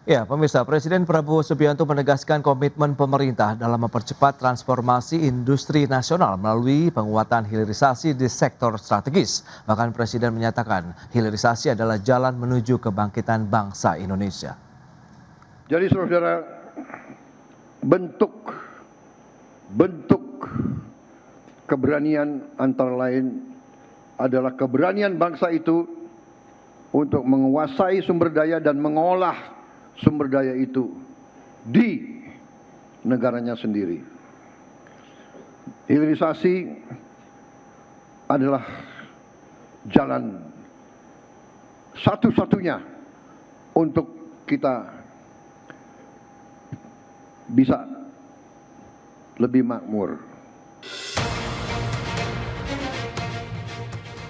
Ya, pemirsa, Presiden Prabowo Subianto menegaskan komitmen pemerintah dalam mempercepat transformasi industri nasional melalui penguatan hilirisasi di sektor strategis. Bahkan Presiden menyatakan hilirisasi adalah jalan menuju kebangkitan bangsa Indonesia. Jadi saudara, bentuk keberanian antara lain adalah keberanian bangsa itu untuk menguasai sumber daya dan mengolah sumber daya itu di negaranya sendiri. Hilirisasi adalah jalan satu-satunya untuk kita bisa lebih makmur.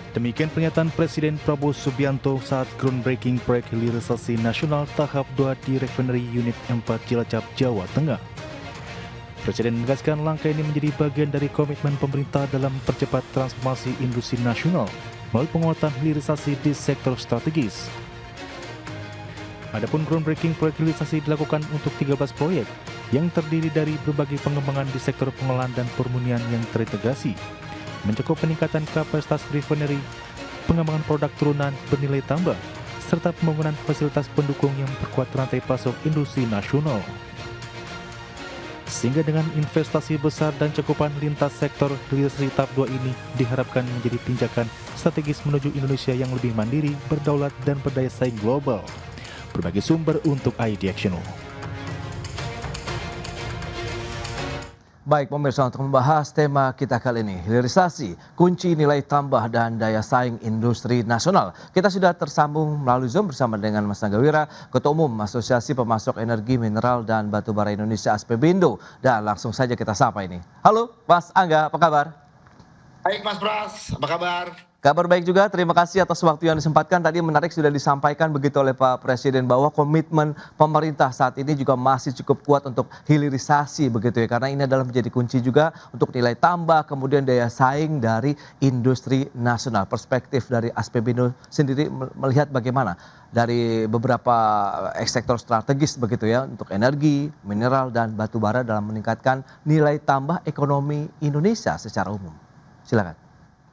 Demikian pernyataan Presiden Prabowo Subianto saat groundbreaking proyek hilirisasi nasional tahap 2 di Refinery Unit 4 Cilacap, Jawa Tengah. Presiden menegaskan langkah ini menjadi bagian dari komitmen pemerintah dalam mempercepat transformasi industri nasional melalui penguatan hilirisasi di sektor strategis. Adapun groundbreaking proyek hilirisasi dilakukan untuk 13 proyek yang terdiri dari berbagai pengembangan di sektor pengolahan dan permunian yang terintegrasi, mencakup peningkatan kapasitas refinery, pengembangan produk turunan bernilai tambah, serta pembangunan fasilitas pendukung yang memperkuat rantai pasok industri nasional. Sehingga dengan investasi besar dan cakupan lintas sektor, hilirisasi tahap 2 ini diharapkan menjadi pijakan strategis menuju Indonesia yang lebih mandiri, berdaulat, dan berdaya saing global. Berbagai sumber untuk ID Action. Baik pemirsa, untuk membahas tema kita kali ini, hilirisasi, kunci nilai tambah dan daya saing industri nasional. Kita sudah tersambung melalui Zoom bersama dengan Mas Angga Wira, Ketua Umum Asosiasi Pemasok Energi Mineral dan Batubara Indonesia ASPBINDO. Dan langsung saja kita sapa ini. Halo Mas Angga, apa kabar? Baik Mas Pras, apa kabar? Kabar baik juga, terima kasih atas waktu yang disempatkan. Tadi menarik sudah disampaikan begitu oleh Pak Presiden bahwa komitmen pemerintah saat ini juga masih cukup kuat untuk hilirisasi begitu ya. Karena ini adalah menjadi kunci juga untuk nilai tambah, kemudian daya saing dari industri nasional. Perspektif dari ASPBINDO sendiri melihat bagaimana dari beberapa sektor strategis begitu ya untuk energi, mineral, dan batu bara dalam meningkatkan nilai tambah ekonomi Indonesia secara umum. Silakan.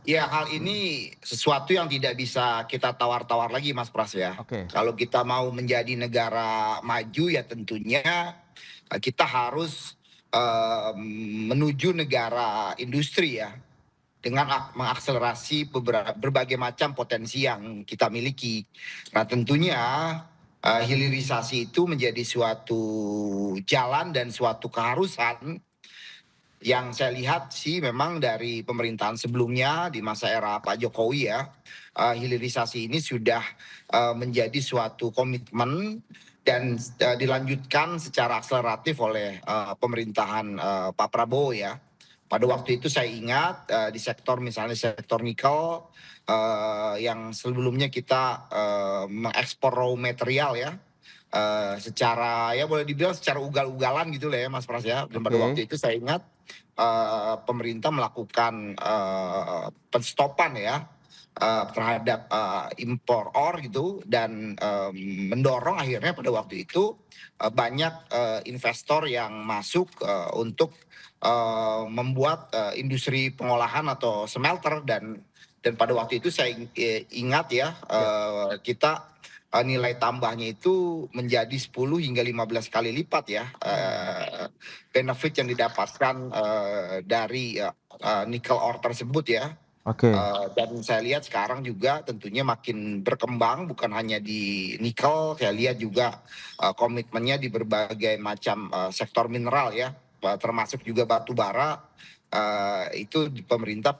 Ya, hal ini sesuatu yang tidak bisa kita tawar-tawar lagi Mas Pras ya. Oke. Kalau kita mau menjadi negara maju ya tentunya kita harus menuju negara industri ya. Dengan mengakselerasi berbagai macam potensi yang kita miliki. Nah tentunya hilirisasi itu menjadi suatu jalan dan suatu keharusan yang saya lihat sih memang dari pemerintahan sebelumnya di masa era Pak Jokowi ya, hilirisasi ini sudah menjadi suatu komitmen dan dilanjutkan secara akseleratif oleh pemerintahan Pak Prabowo ya. Pada waktu itu saya ingat di sektor misalnya sektor nikel yang sebelumnya kita mengekspor raw material ya. Secara ya boleh dibilang secara ugal-ugalan gitu lah ya Mas Pras ya. Dan pada waktu itu saya ingat pemerintah melakukan penstopan ya terhadap impor ore gitu dan mendorong akhirnya pada waktu itu banyak investor yang masuk untuk membuat industri pengolahan atau smelter dan pada waktu itu saya ingat ya kita nilai tambahnya itu menjadi 10 hingga 15 kali lipat ya benefit yang didapatkan dari nikel ore tersebut ya. Oke. Dan saya lihat sekarang juga tentunya makin berkembang bukan hanya di nikel, saya lihat juga komitmennya di berbagai macam sektor mineral ya, termasuk juga batu bara. Itu pemerintah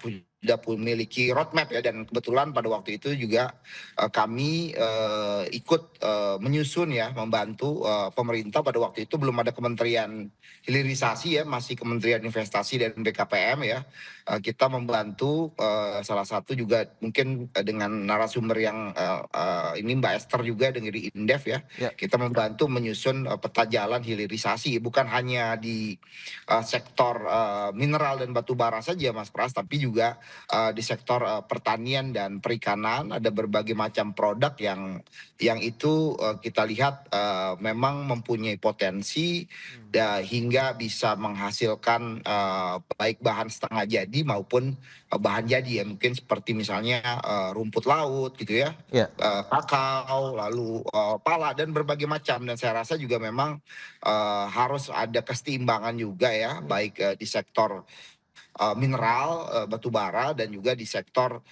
sudah memiliki roadmap ya dan kebetulan pada waktu itu juga kami ikut menyusun ya membantu pemerintah pada waktu itu belum ada kementerian hilirisasi ya masih Kementerian Investasi dan BKPM ya kita membantu salah satu juga mungkin dengan narasumber yang ini Mbak Esther juga dari Indef ya kita membantu menyusun peta jalan hilirisasi bukan hanya di sektor mineral dan batu bara saja Mas Pras tapi juga di sektor pertanian dan perikanan, ada berbagai macam produk yang itu kita lihat memang mempunyai potensi hingga bisa menghasilkan baik bahan setengah jadi maupun bahan jadi ya, mungkin seperti misalnya rumput laut gitu ya, Ya. kakao, lalu pala dan berbagai macam, dan saya rasa juga memang harus ada keseimbangan juga ya, baik di sektor mineral, batu bara, dan juga di sektor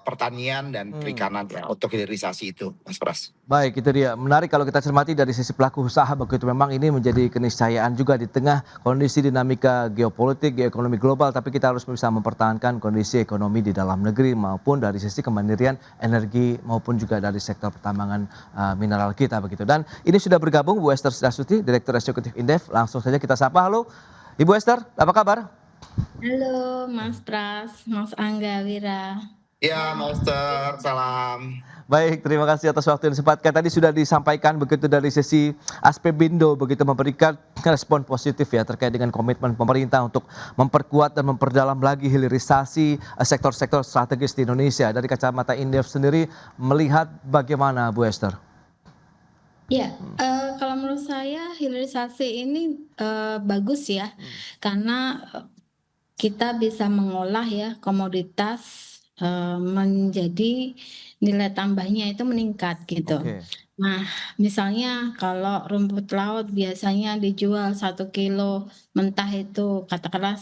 pertanian dan perikanan ya, untuk hilirisasi itu, Mas Pras. Baik, itu dia. Menarik kalau kita cermati dari sisi pelaku usaha begitu. Memang ini menjadi keniscayaan juga di tengah kondisi dinamika geopolitik, geoekonomi global, tapi kita harus bisa mempertahankan kondisi ekonomi di dalam negeri maupun dari sisi kemandirian energi maupun juga dari sektor pertambangan mineral kita begitu. Dan ini sudah bergabung Bu Esther Sudasuti, Direktur Eksekutif Indef. Langsung saja kita sapa. Halo, Ibu Esther, apa kabar? Halo Mas Pras, Mas Angga Wira. Ya, Master, salam. Baik, terima kasih atas waktu yang disempatkan. Tadi sudah disampaikan begitu dari sisi Aspemindo begitu memberikan respon positif ya terkait dengan komitmen pemerintah untuk memperkuat dan memperdalam lagi hilirisasi sektor-sektor strategis di Indonesia. Dari kacamata Indef sendiri melihat bagaimana Bu Esther? Ya, kalau menurut saya hilirisasi ini bagus ya, karena kita bisa mengolah ya komoditas menjadi nilai tambahnya itu meningkat gitu. Oke. Nah, misalnya kalau rumput laut biasanya dijual 1 kilo mentah itu katakanlah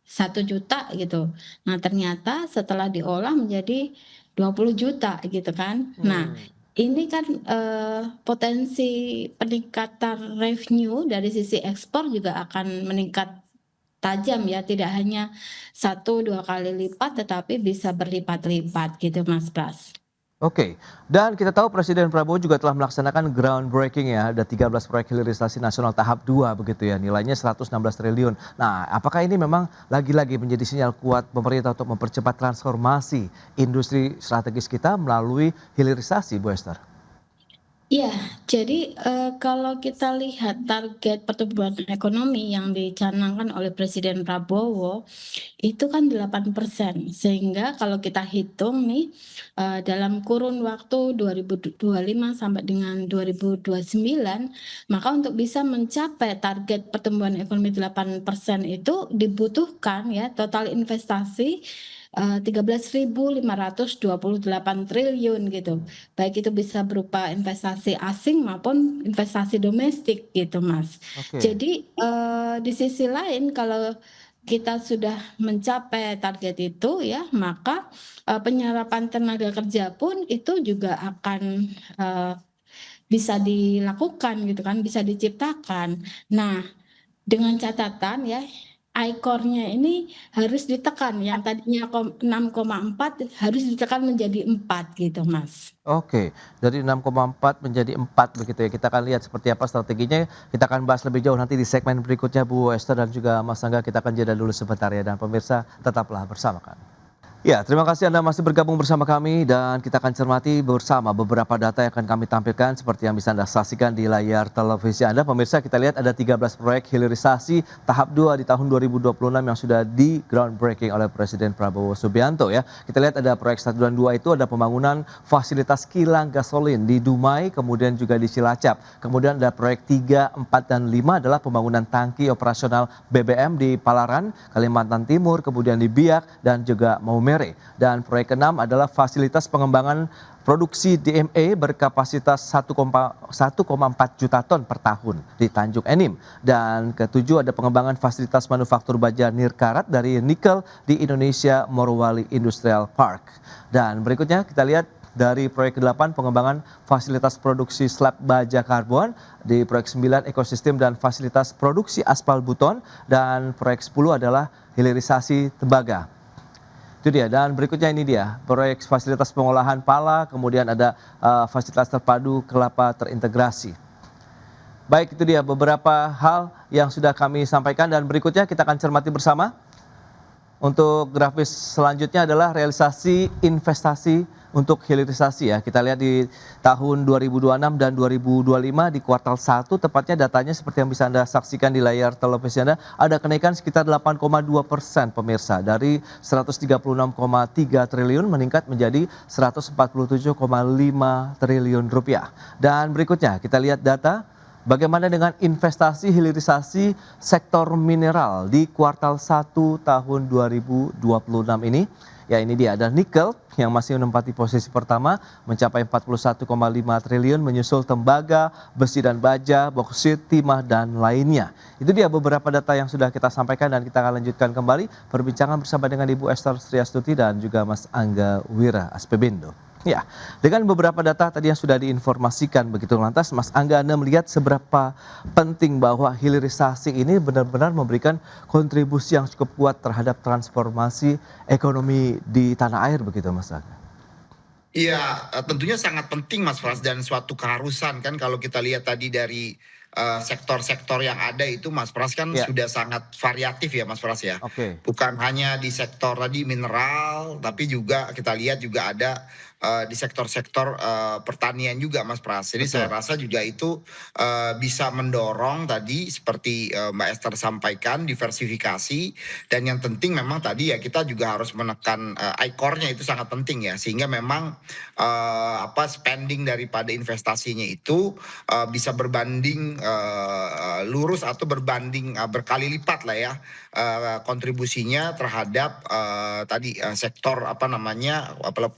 1 juta gitu. Nah, ternyata setelah diolah menjadi 20 juta gitu kan. Nah, ini kan potensi peningkatan revenue dari sisi ekspor juga akan meningkat tajam ya, tidak hanya 1-2 kali lipat tetapi bisa berlipat-lipat gitu Mas Pras. Oke, dan kita tahu Presiden Prabowo juga telah melaksanakan groundbreaking ya, ada 13 proyek hilirisasi nasional tahap 2 begitu ya, nilainya 116 triliun. Nah, apakah ini memang lagi-lagi menjadi sinyal kuat pemerintah untuk mempercepat transformasi industri strategis kita melalui hilirisasi, Bu Esther? Iya, jadi kalau kita lihat target pertumbuhan ekonomi yang dicanangkan oleh Presiden Prabowo itu kan 8%, sehingga kalau kita hitung nih dalam kurun waktu 2025 sampai dengan 2029, maka untuk bisa mencapai target pertumbuhan ekonomi 8% itu dibutuhkan ya total investasi 13.528 triliun gitu. Baik itu bisa berupa investasi asing maupun investasi domestik gitu Mas. Oke. Jadi di sisi lain kalau kita sudah mencapai target itu ya, maka penyerapan tenaga kerja pun itu juga akan bisa dilakukan gitu kan, bisa diciptakan. Nah, dengan catatan ya, ICOR-nya ini harus ditekan, yang tadinya 6,4 harus ditekan menjadi 4 gitu Mas. Oke, dari 6,4 menjadi 4 begitu ya. Kita akan lihat seperti apa strateginya. Kita akan bahas lebih jauh nanti di segmen berikutnya Bu Esther dan juga Mas Angga. Kita akan jeda dulu sebentar ya, dan pemirsa tetaplah bersama kami. Ya, terima kasih Anda masih bergabung bersama kami dan kita akan cermati bersama beberapa data yang akan kami tampilkan seperti yang bisa Anda saksikan di layar televisi Anda. Pemirsa, kita lihat ada 13 proyek hilirisasi tahap 2 di tahun 2026 yang sudah di groundbreaking oleh Presiden Prabowo Subianto ya. Kita lihat ada proyek 1 dan 2 itu ada pembangunan fasilitas kilang gasolin di Dumai, kemudian juga di Cilacap. Kemudian ada proyek 3, 4, dan 5 adalah pembangunan tangki operasional BBM di Palaran, Kalimantan Timur, kemudian di Biak dan juga Maumere. Dan proyek ke-6 adalah fasilitas pengembangan produksi DME berkapasitas 1,4 juta ton per tahun di Tanjung Enim. Dan ke-7 ada pengembangan fasilitas manufaktur baja nirkarat dari nikel di Indonesia Morowali Industrial Park. Dan berikutnya kita lihat dari proyek ke-8 pengembangan fasilitas produksi slab baja karbon, di proyek 9 ekosistem dan fasilitas produksi aspal buton, dan proyek 10 adalah hilirisasi tembaga. Itu dia, dan berikutnya ini dia proyek fasilitas pengolahan pala, kemudian ada fasilitas terpadu kelapa terintegrasi. Baik, itu dia beberapa hal yang sudah kami sampaikan dan berikutnya kita akan cermati bersama. Untuk grafis selanjutnya adalah realisasi investasi untuk hilirisasi ya. Kita lihat di tahun 2026 dan 2025 di kuartal 1 tepatnya datanya seperti yang bisa Anda saksikan di layar televisi Anda, ada kenaikan sekitar 8,2% pemirsa, dari 136,3 triliun meningkat menjadi 147,5 triliun rupiah. Dan berikutnya kita lihat data bagaimana dengan investasi hilirisasi sektor mineral di kuartal 1 tahun 2026 ini? Ya, ini dia, ada nikel yang masih menempati posisi pertama mencapai 41,5 triliun, menyusul tembaga, besi dan baja, boksit, timah dan lainnya. Itu dia beberapa data yang sudah kita sampaikan dan kita akan lanjutkan kembali perbincangan bersama dengan Ibu Esther Sriastuti dan juga Mas Angga Wira Aspebendo. Ya, dengan beberapa data tadi yang sudah diinformasikan begitu, lantas Mas Angga, Anda melihat seberapa penting bahwa hilirisasi ini benar-benar memberikan kontribusi yang cukup kuat terhadap transformasi ekonomi di tanah air begitu Mas Angga? Iya, tentunya sangat penting Mas Pras dan suatu keharusan kan kalau kita lihat tadi dari sektor-sektor yang ada itu Mas Pras kan Ya, sudah sangat variatif ya Mas Pras ya. oke. Bukan hanya di sektor tadi mineral, tapi juga kita lihat juga ada di sektor-sektor pertanian juga Mas Pras. Jadi saya Betul. rasa juga itu bisa mendorong tadi seperti Mbak Esther sampaikan diversifikasi, dan yang penting memang tadi ya kita juga harus menekan ICOR-nya itu sangat penting ya, sehingga memang spending daripada investasinya itu bisa berbanding lurus atau berbanding berkali lipat lah ya kontribusinya terhadap sektor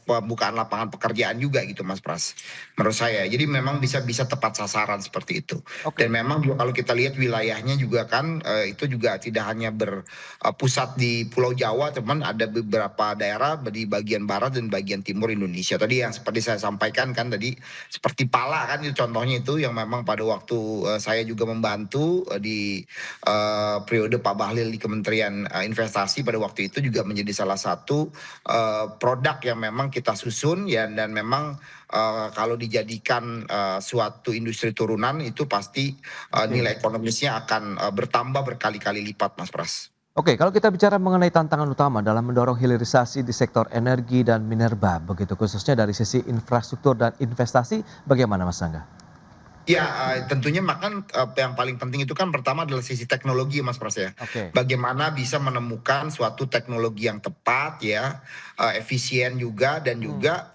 pembukaan lapangan pekerjaan juga gitu Mas Pras, menurut saya. Jadi memang bisa bisa tepat sasaran seperti itu. Dan Oke. memang juga kalau kita lihat wilayahnya juga kan itu juga tidak hanya berpusat di Pulau Jawa, teman, ada beberapa daerah di bagian barat dan bagian timur Indonesia. Tadi yang seperti saya sampaikan kan tadi, seperti Pala kan itu contohnya, itu yang memang pada waktu saya juga membantu di periode Pak Bahlil di Kementerian Investasi pada waktu itu, juga menjadi salah satu produk yang memang kita susun ya, dan memang kalau dijadikan suatu industri turunan itu pasti Oke. nilai ekonomisnya akan bertambah berkali-kali lipat Mas Pras. Oke, kalau kita bicara mengenai tantangan utama dalam mendorong hilirisasi di sektor energi dan minerba, begitu khususnya dari sisi infrastruktur dan investasi, bagaimana Mas Angga? Ya, tentunya makan yang paling penting itu kan pertama adalah sisi teknologi Mas Pras ya. Oke. Bagaimana bisa menemukan suatu teknologi yang tepat ya, efisien juga, dan Hmm, juga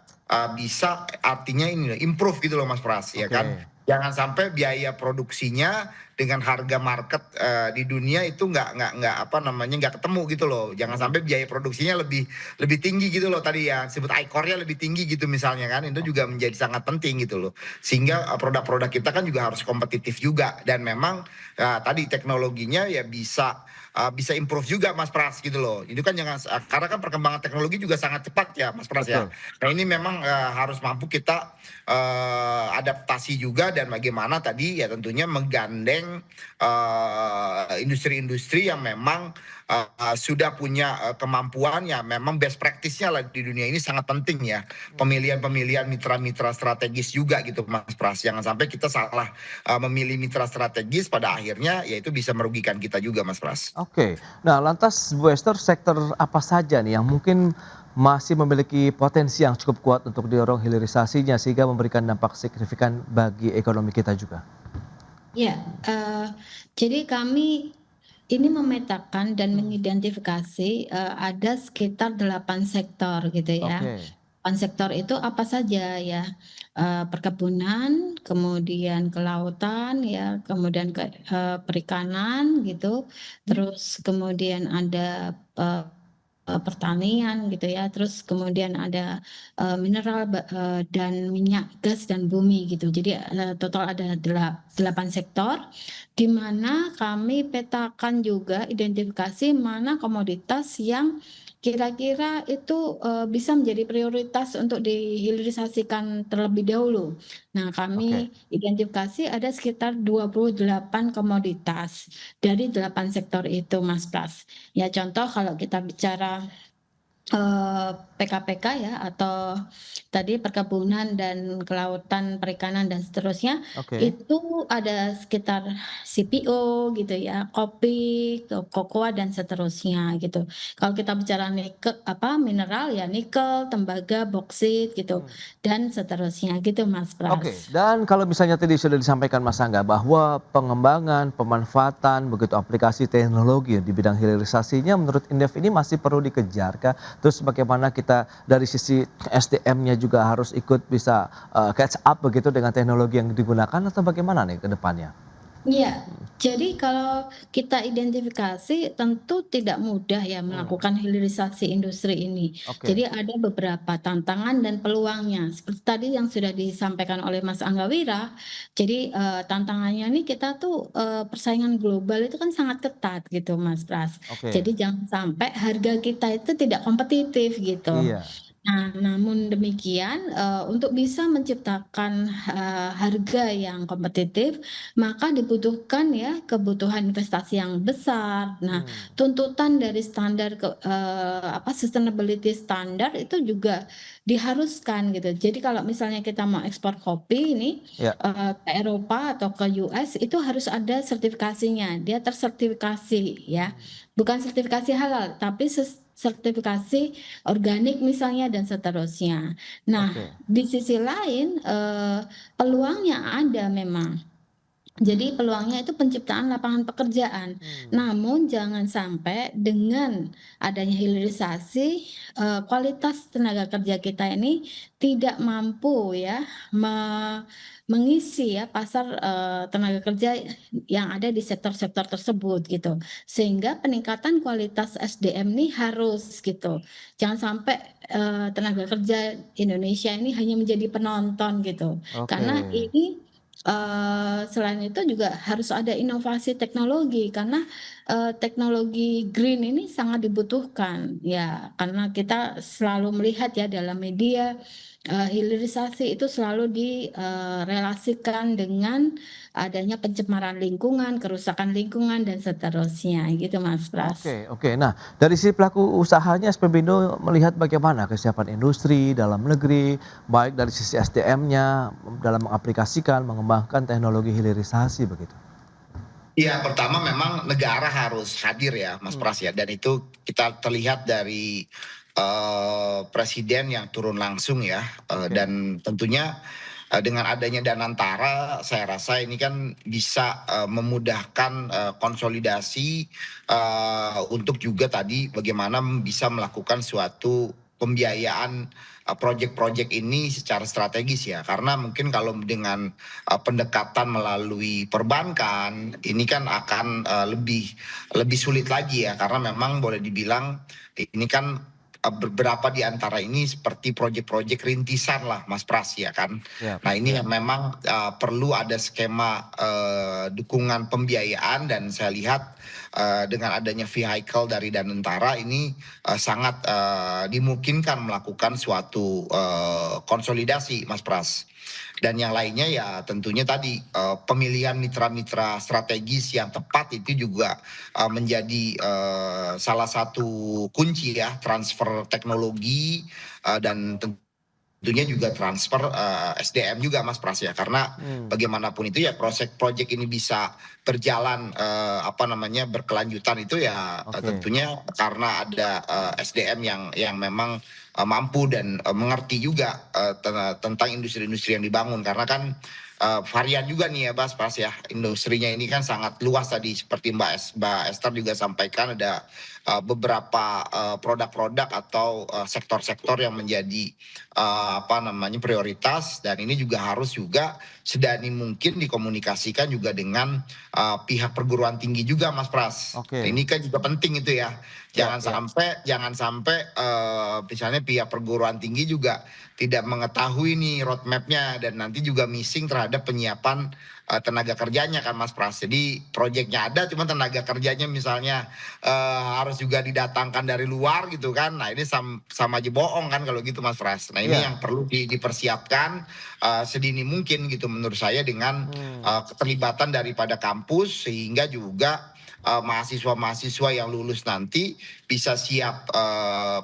bisa artinya ini improve gitu loh Mas Pras ya kan. oke. Jangan sampai biaya produksinya dengan harga market di dunia itu nggak ketemu gitu loh. Jangan Hmm, sampai biaya produksinya lebih lebih tinggi gitu loh, tadi ya sebut ICOR-nya lebih tinggi gitu misalnya kan. Itu juga oke. menjadi sangat penting gitu loh. Sehingga produk-produk kita kan juga harus kompetitif juga, dan memang tadi teknologinya ya bisa improve juga Mas Pras gitu loh. Itu kan jangan, karena kan perkembangan teknologi juga sangat cepat ya Mas Pras ya. Betul. Nah ini memang harus mampu kita adaptasi juga, dan bagaimana tadi ya tentunya menggandeng industri-industri yang memang sudah punya kemampuan ya, memang best practice-nya lah di dunia ini sangat penting ya. Hmm. Pemilihan mitra-mitra strategis juga gitu Mas Pras. Jangan sampai kita salah memilih mitra strategis, pada akhirnya ya itu bisa merugikan kita juga Mas Pras. Oke. Nah, lantas Bu Esther, sektor apa saja nih yang mungkin masih memiliki potensi yang cukup kuat untuk didorong hilirisasinya sehingga memberikan dampak signifikan bagi ekonomi kita juga? Ya, jadi kami ini memetakan dan Hmm, mengidentifikasi, ada sekitar 8 sektor gitu ya. oke. 8 sektor itu apa saja ya, perkebunan, kemudian kelautan ya, kemudian perikanan gitu, terus kemudian ada, pertanian gitu ya, terus kemudian ada, mineral dan minyak, gas, dan bumi gitu. Jadi, total ada 8 sektor, di mana kami petakan juga identifikasi mana komoditas yang kira-kira itu, bisa menjadi prioritas untuk dihilirisasikan terlebih dahulu. Nah, Oke. kami identifikasi ada sekitar 28 komoditas dari 8 sektor itu, Mas Pras. Ya contoh kalau kita bicara PKPK ya, atau tadi perkebunan dan kelautan, perikanan dan seterusnya, Oke. itu ada sekitar CPO gitu ya, kopi, kokoa dan seterusnya gitu. Kalau kita bicara mineral ya nikel, tembaga, boksit gitu, Mmm. dan seterusnya gitu Mas Oke, Pras. dan kalau misalnya tadi sudah disampaikan Mas Angga bahwa pengembangan, pemanfaatan begitu aplikasi teknologi di bidang hilirisasinya menurut Indef ini masih perlu dikejar kah? Terus bagaimana kita dari sisi SDM-nya juga harus ikut bisa, catch up begitu dengan teknologi yang digunakan atau bagaimana nih ke depannya? Iya, jadi kalau kita identifikasi tentu tidak mudah ya Mmm, melakukan hilirisasi industri ini. oke, Jadi ada beberapa tantangan dan peluangnya. Seperti tadi yang sudah disampaikan oleh Mas Angga Wira, jadi tantangannya nih kita tuh persaingan global itu kan sangat ketat gitu Mas Pras. oke, Jadi jangan sampai harga kita itu tidak kompetitif gitu. iya, Nah, namun demikian, untuk bisa menciptakan, harga yang kompetitif, maka dibutuhkan ya kebutuhan investasi yang besar. Nah, mmm, tuntutan dari standar sustainability standar itu juga diharuskan gitu. Jadi kalau misalnya kita mau ekspor kopi ini, iya, ke Eropa atau ke US itu harus ada sertifikasinya, dia tersertifikasi ya. mmm, Bukan sertifikasi halal, tapi sertifikasi organik misalnya dan seterusnya. Nah, oke, di sisi lain, peluangnya ada memang. Jadi peluangnya itu penciptaan lapangan pekerjaan. mmm, Namun jangan sampai dengan adanya hilirisasi, kualitas tenaga kerja kita ini tidak mampu ya mengisi ya pasar, tenaga kerja yang ada di sektor-sektor tersebut gitu. Sehingga peningkatan kualitas SDM ini harus gitu. Jangan sampai, tenaga kerja Indonesia ini hanya menjadi penonton gitu. oke, Karena ini selain itu juga harus ada inovasi teknologi karena, teknologi green ini sangat dibutuhkan. Ya, karena kita selalu melihat ya dalam media, hilirisasi itu selalu direlasikan dengan adanya pencemaran lingkungan, kerusakan lingkungan, dan seterusnya gitu, Mas Pras. oke. Nah, dari sisi pelaku usahanya SPBindo melihat bagaimana kesiapan industri dalam negeri, baik dari sisi SDM-nya dalam mengaplikasikan, mengembangkan teknologi hilirisasi begitu? Ya, pertama memang negara harus hadir ya, Mas Mmm, Pras ya, dan itu kita terlihat dari presiden yang turun langsung ya, oke, dan tentunya dengan adanya Danantara, saya rasa ini kan bisa memudahkan konsolidasi untuk juga tadi bagaimana bisa melakukan suatu pembiayaan proyek-proyek ini secara strategis ya, karena mungkin kalau dengan pendekatan melalui perbankan ini kan akan lebih lebih sulit lagi ya karena memang boleh dibilang ini kan beberapa di antara ini seperti proyek-proyek rintisan lah Mas Pras ya kan. siap, Nah ini yang memang perlu ada skema dukungan pembiayaan dan saya lihat dengan adanya vehicle dari Danantara ini sangat dimungkinkan melakukan suatu konsolidasi Mas Pras. Dan yang lainnya ya tentunya tadi pemilihan mitra-mitra strategis yang tepat itu juga menjadi salah satu kunci ya transfer teknologi dan tentunya juga transfer SDM juga Mas Pras ya karena mmm, bagaimanapun itu ya proyek ini bisa berjalan apa namanya berkelanjutan itu ya oke, tentunya karena ada SDM yang memang mampu dan mengerti juga tentang industri-industri yang dibangun karena kan varian juga nih ya Mas ya industrinya ini kan sangat luas tadi seperti Mbak Esther juga sampaikan ada beberapa produk-produk atau sektor-sektor yang menjadi apa namanya prioritas dan ini juga harus juga sedani mungkin dikomunikasikan juga dengan pihak perguruan tinggi juga Mas Pras. oke, Ini kan juga penting itu ya. iya, iya, Jangan sampai misalnya pihak perguruan tinggi juga tidak mengetahui nih roadmap-nya dan nanti juga missing terhadap penyiapan tenaga kerjanya kan Mas Pras. Jadi proyeknya ada cuma tenaga kerjanya misalnya harus juga didatangkan dari luar gitu kan. Nah, ini sama aja bohong kan kalau gitu Mas Pras. Nah, ini yang iya, perlu dipersiapkan sedini mungkin gitu menurut saya dengan mmm, keterlibatan daripada kampus sehingga juga mahasiswa-mahasiswa yang lulus nanti bisa siap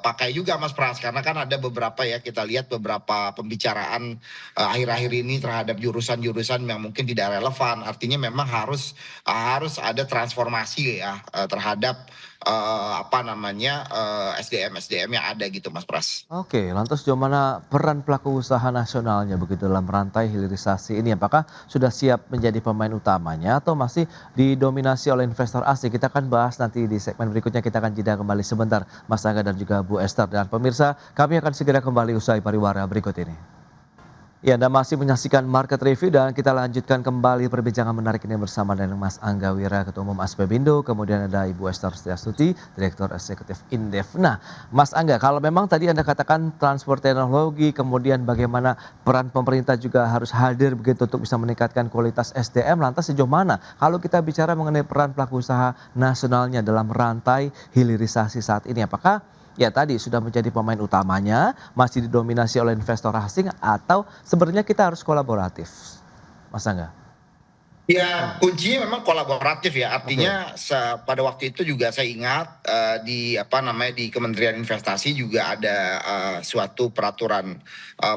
pakai juga Mas Pras, karena kan ada beberapa ya, kita lihat beberapa pembicaraan akhir-akhir ini terhadap jurusan-jurusan yang mungkin tidak relevan. Artinya memang harus ada transformasi ya terhadap SDM yang ada gitu Mas Pras. Oke, lantas sejauh mana peran pelaku usaha nasionalnya begitu dalam rantai hilirisasi ini? Apakah sudah siap menjadi pemain utamanya atau masih didominasi oleh investor asing? Kita akan bahas nanti di segmen berikutnya, kita akan jeda kembali sebentar Mas Angga dan juga Bu Esther. Dan pemirsa, kami akan segera kembali usai pariwara berikut ini. Ya, Anda masih menyaksikan Market Review dan kita lanjutkan kembali perbincangan menarik ini bersama dengan Mas Angga Wira, Ketua Umum Aspebindo, kemudian ada Ibu Esther Setiastuti, Direktur Eksekutif Indef. Nah, Mas Angga, kalau memang tadi Anda katakan transfer teknologi, kemudian bagaimana peran pemerintah juga harus hadir begitu untuk bisa meningkatkan kualitas SDM, lantas sejauh mana kalau kita bicara mengenai peran pelaku usaha nasionalnya dalam rantai hilirisasi saat ini? Apakah ya tadi sudah menjadi pemain utamanya, masih didominasi oleh investor asing, atau sebenarnya kita harus kolaboratif, Mas Angga? Ya, kuncinya memang kolaboratif ya. Artinya pada waktu itu juga saya ingat di Kementerian Investasi juga ada suatu peraturan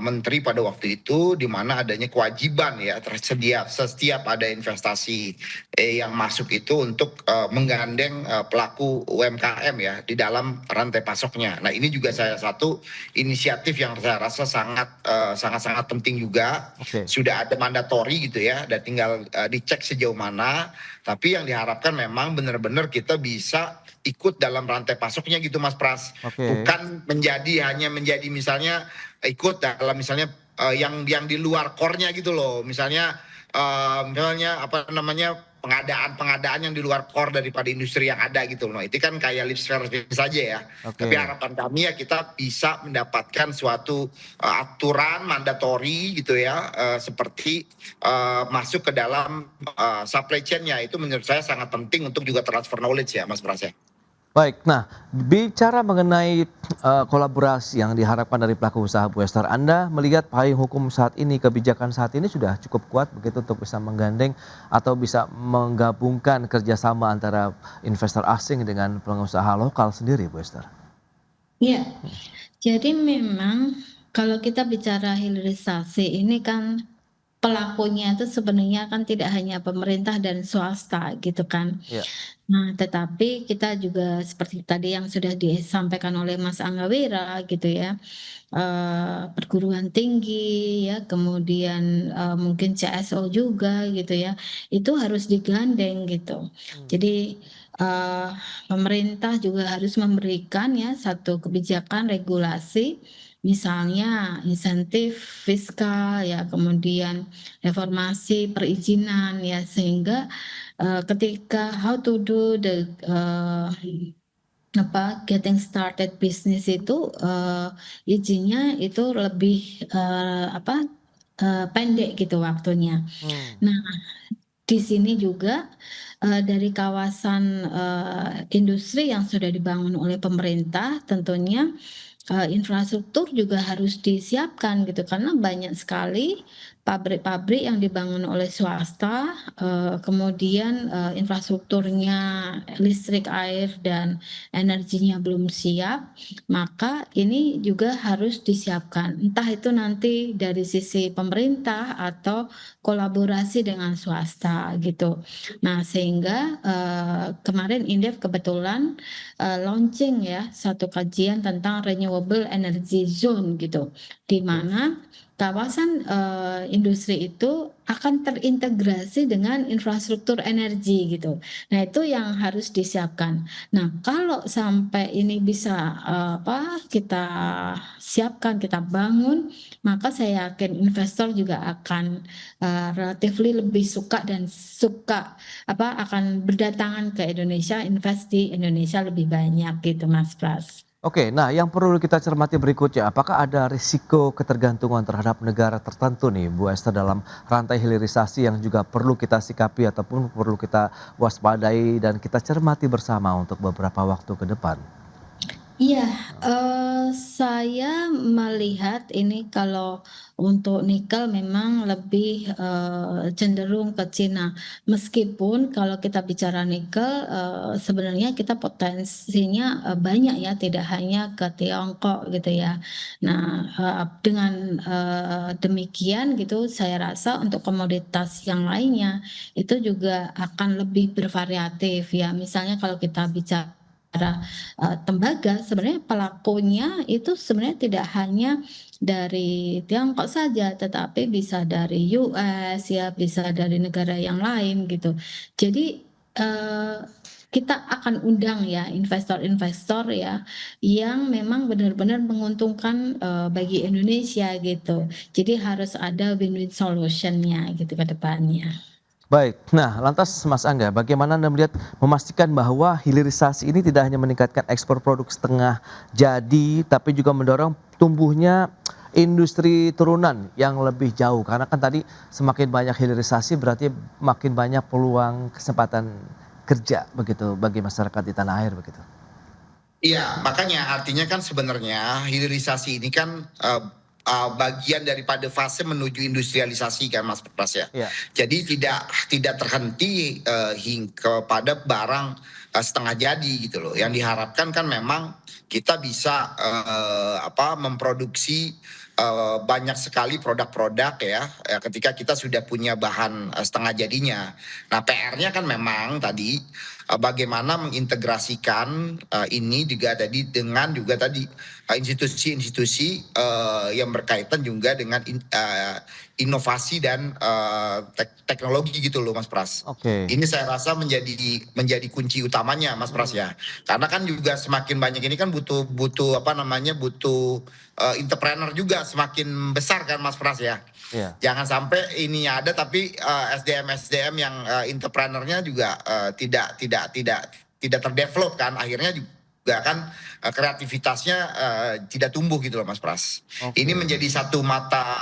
menteri pada waktu itu di mana adanya kewajiban ya tersedia setiap ada investasi yang masuk itu untuk menggandeng pelaku UMKM ya di dalam rantai pasoknya. Nah, ini juga salah satu inisiatif yang saya rasa sangat penting juga. Oke. Sudah ada mandatori gitu ya, dan tinggal dicek sejauh mana. Tapi yang diharapkan memang benar-benar kita bisa ikut dalam rantai pasoknya gitu Mas Pras. Oke. Bukan hanya menjadi misalnya ikut dalam misalnya yang di luar core-nya gitu loh. Misalnya pengadaan yang di luar core daripada industri yang ada gitu loh. Itu kan kayak lip service saja ya. Oke. Tapi harapan kami ya kita bisa mendapatkan suatu aturan mandatori gitu ya, seperti masuk ke dalam supply chain-nya. Itu menurut saya sangat penting untuk juga transfer knowledge ya Mas Pras ya. Baik, nah bicara mengenai kolaborasi yang diharapkan dari pelaku usaha, Bu Esther, Anda melihat payung hukum saat ini, kebijakan saat ini sudah cukup kuat begitu untuk bisa menggandeng atau bisa menggabungkan kerjasama antara investor asing dengan pengusaha lokal sendiri, Bu Esther? Iya, jadi memang kalau kita bicara hilirisasi ini kan pelakunya itu sebenarnya kan tidak hanya pemerintah dan swasta gitu kan. Iya. Nah, tetapi kita juga seperti tadi yang sudah disampaikan oleh Mas Angga Wira gitu ya, perguruan tinggi ya, kemudian, mungkin CSO juga gitu ya, itu harus digandeng gitu. Jadi, pemerintah juga harus memberikan ya satu kebijakan regulasi, misalnya insentif fiskal ya, kemudian reformasi perizinan ya, sehingga ketika how to do the getting started business itu izinnya itu lebih pendek gitu waktunya. Hmm. Nah, di sini juga dari kawasan industri yang sudah dibangun oleh pemerintah tentunya infrastruktur juga harus disiapkan gitu, karena banyak sekali pabrik-pabrik yang dibangun oleh swasta, kemudian infrastrukturnya listrik, air, dan energinya belum siap, maka ini juga harus disiapkan. Entah itu nanti dari sisi pemerintah atau kolaborasi dengan swasta gitu. Nah, sehingga kemarin Indef kebetulan launching ya satu kajian tentang renewable energy zone gitu, di mana kawasan industri itu akan terintegrasi dengan infrastruktur energi gitu. Nah, itu yang harus disiapkan. Nah, kalau sampai ini bisa kita siapkan, kita bangun, maka saya yakin investor juga akan relatively lebih suka akan berdatangan ke Indonesia, invest di Indonesia lebih banyak gitu Mas Pras. Oke, nah yang perlu kita cermati berikutnya, apakah ada risiko ketergantungan terhadap negara tertentu nih, Bu Esther, dalam rantai hilirisasi yang juga perlu kita sikapi ataupun perlu kita waspadai dan kita cermati bersama untuk beberapa waktu ke depan? Iya, saya melihat ini kalau untuk nikel memang lebih, cenderung ke Cina. Meskipun kalau kita bicara nikel, sebenarnya kita potensinya, banyak ya, tidak hanya ke Tiongkok gitu ya. Nah, dengan, demikian gitu saya rasa untuk komoditas yang lainnya, itu juga akan lebih bervariatif ya. Misalnya kalau kita bicara tembaga, sebenarnya pelakunya itu sebenarnya tidak hanya dari Tiongkok saja, tetapi bisa dari US ya, bisa dari negara yang lain gitu. Jadi, kita akan undang ya investor-investor ya, yang memang benar-benar menguntungkan, bagi Indonesia gitu. Jadi harus ada win-win solution-nya gitu ke depannya. Baik, nah lantas Mas Angga, bagaimana Anda melihat memastikan bahwa hilirisasi ini tidak hanya meningkatkan ekspor produk setengah jadi, tapi juga mendorong tumbuhnya industri turunan yang lebih jauh? Karena kan tadi semakin banyak hilirisasi berarti makin banyak peluang kesempatan kerja begitu bagi masyarakat di tanah air begitu. Iya, makanya artinya kan sebenarnya hilirisasi ini kan bagian daripada fase menuju industrialisasi kan Mas Pras ya. Iya, Jadi tidak terhenti kepada barang setengah jadi gitu loh. Yang diharapkan kan memang kita bisa memproduksi banyak sekali produk-produk ya, ketika kita sudah punya bahan setengah jadinya. Nah, PR-nya kan memang tadi bagaimana mengintegrasikan ini juga tadi dengan juga tadi institusi-institusi yang berkaitan juga dengan inovasi dan teknologi gitu loh Mas Pras. oke. Ini saya rasa menjadi kunci utamanya Mas Pras ya. Karena kan juga semakin banyak ini kan butuh entrepreneur juga semakin besar kan Mas Pras ya. Iya. Jangan sampai ini ada tapi SDM yang entrepreneurnya juga tidak terdevelop kan, akhirnya juga kan kreativitasnya tidak tumbuh gitu loh Mas Pras. Ini Oke. menjadi satu mata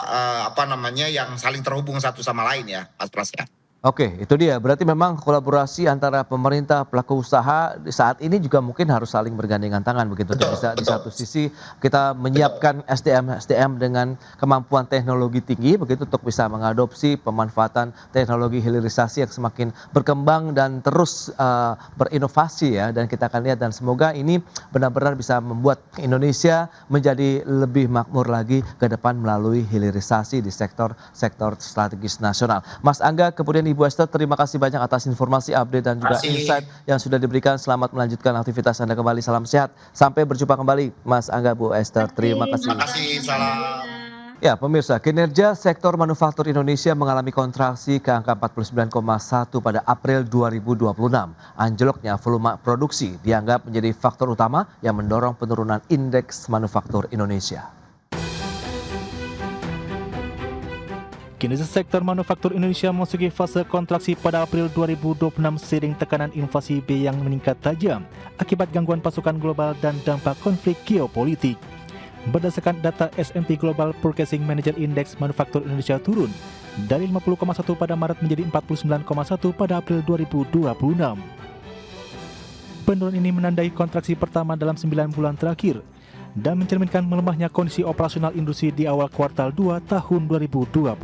yang saling terhubung satu sama lain ya Mas Pras ya. Oke, itu dia. Berarti memang kolaborasi antara pemerintah, pelaku usaha di saat ini juga mungkin harus saling bergandengan tangan begitu. Betul, Bisa di betul, satu sisi kita menyiapkan SDM dengan kemampuan teknologi tinggi begitu untuk bisa mengadopsi pemanfaatan teknologi hilirisasi yang semakin berkembang dan terus berinovasi ya. Dan kita akan lihat dan semoga ini benar-benar bisa membuat Indonesia menjadi lebih makmur lagi ke depan melalui hilirisasi di sektor strategis nasional. Mas Angga, kemudian Ibu Esther, terima kasih banyak atas informasi, update dan juga Terima kasih. insight yang sudah diberikan. Selamat melanjutkan aktivitas Anda kembali. Salam sehat. Sampai berjumpa kembali, Mas Angga, Bu Esther. Terima kasih. Terima kasih, salam. Ya, pemirsa, kinerja sektor manufaktur Indonesia mengalami kontraksi ke angka 49,1 pada April 2026. Anjloknya volume produksi dianggap menjadi faktor utama yang mendorong penurunan indeks manufaktur Indonesia. Kinerja sektor manufaktur Indonesia memasuki fase kontraksi pada April 2026 seiring tekanan inflasi B yang meningkat tajam akibat gangguan pasokan global dan dampak konflik geopolitik. Berdasarkan data S&P Global Purchasing Manager Index Manufaktur Indonesia turun dari 50,1 pada Maret menjadi 49,1 pada April 2026. Penurunan ini menandai kontraksi pertama dalam 9 bulan terakhir dan mencerminkan melemahnya kondisi operasional industri di awal kuartal 2 tahun 2026.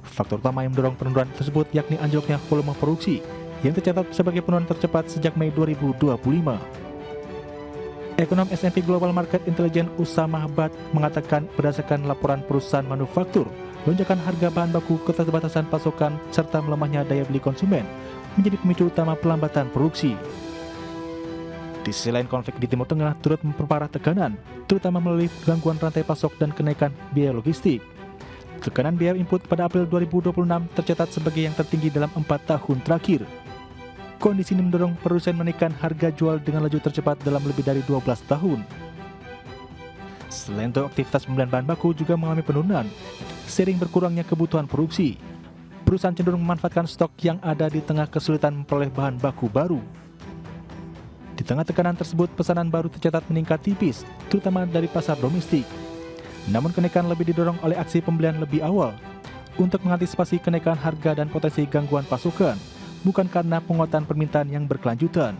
Faktor utama yang mendorong penurunan tersebut yakni anjloknya volume produksi yang tercatat sebagai penurunan tercepat sejak Mei 2025. Ekonom S&P Global Market Intelligence Usama Bhatt mengatakan berdasarkan laporan perusahaan manufaktur, lonjakan harga bahan baku, keterbatasan pasokan, serta melemahnya daya beli konsumen menjadi pemicu utama pelambatan produksi. Di sisi lain, konflik di Timur Tengah turut memperparah tekanan, terutama melalui gangguan rantai pasok dan kenaikan biaya logistik. Tekanan biaya input pada April 2026 tercatat sebagai yang tertinggi dalam 4 tahun terakhir. Kondisi ini mendorong produsen menaikkan harga jual dengan laju tercepat dalam lebih dari 12 tahun. Selain itu, aktivitas pembelian bahan baku juga mengalami penurunan, seiring berkurangnya kebutuhan produksi. Perusahaan cenderung memanfaatkan stok yang ada di tengah kesulitan memperoleh bahan baku baru. Di tengah tekanan tersebut, pesanan baru tercatat meningkat tipis, terutama dari pasar domestik. Namun kenaikan lebih didorong oleh aksi pembelian lebih awal untuk mengantisipasi kenaikan harga dan potensi gangguan pasokan, bukan karena penguatan permintaan yang berkelanjutan.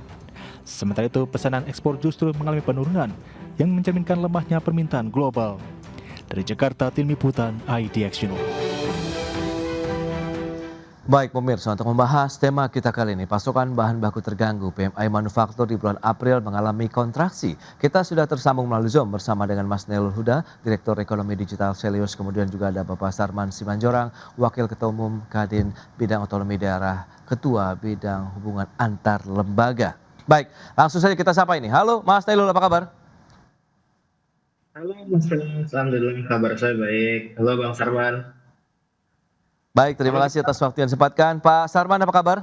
Sementara itu, pesanan ekspor justru mengalami penurunan yang mencerminkan lemahnya permintaan global. Dari Jakarta, Tim Liputan IDX Channel. Baik pemirsa, untuk membahas tema kita kali ini, pasokan bahan baku terganggu, PMI manufaktur di bulan April mengalami kontraksi. Kita sudah tersambung melalui Zoom bersama dengan Mas Nailul Huda, Direktur Ekonomi Digital Selius, kemudian juga ada Bapak Sarman Simanjorang, Wakil Ketua Umum Kadin Bidang Otonomi Daerah, Ketua Bidang Hubungan Antar Lembaga. Baik, langsung saja kita sapa ini. Halo Mas Nailul, apa kabar? Halo Mas Pras, alhamdulillah kabar saya baik. Halo Bang Sarman. Baik, terima kasih atas waktu yang disempatkan. Pak Sarman, apa kabar?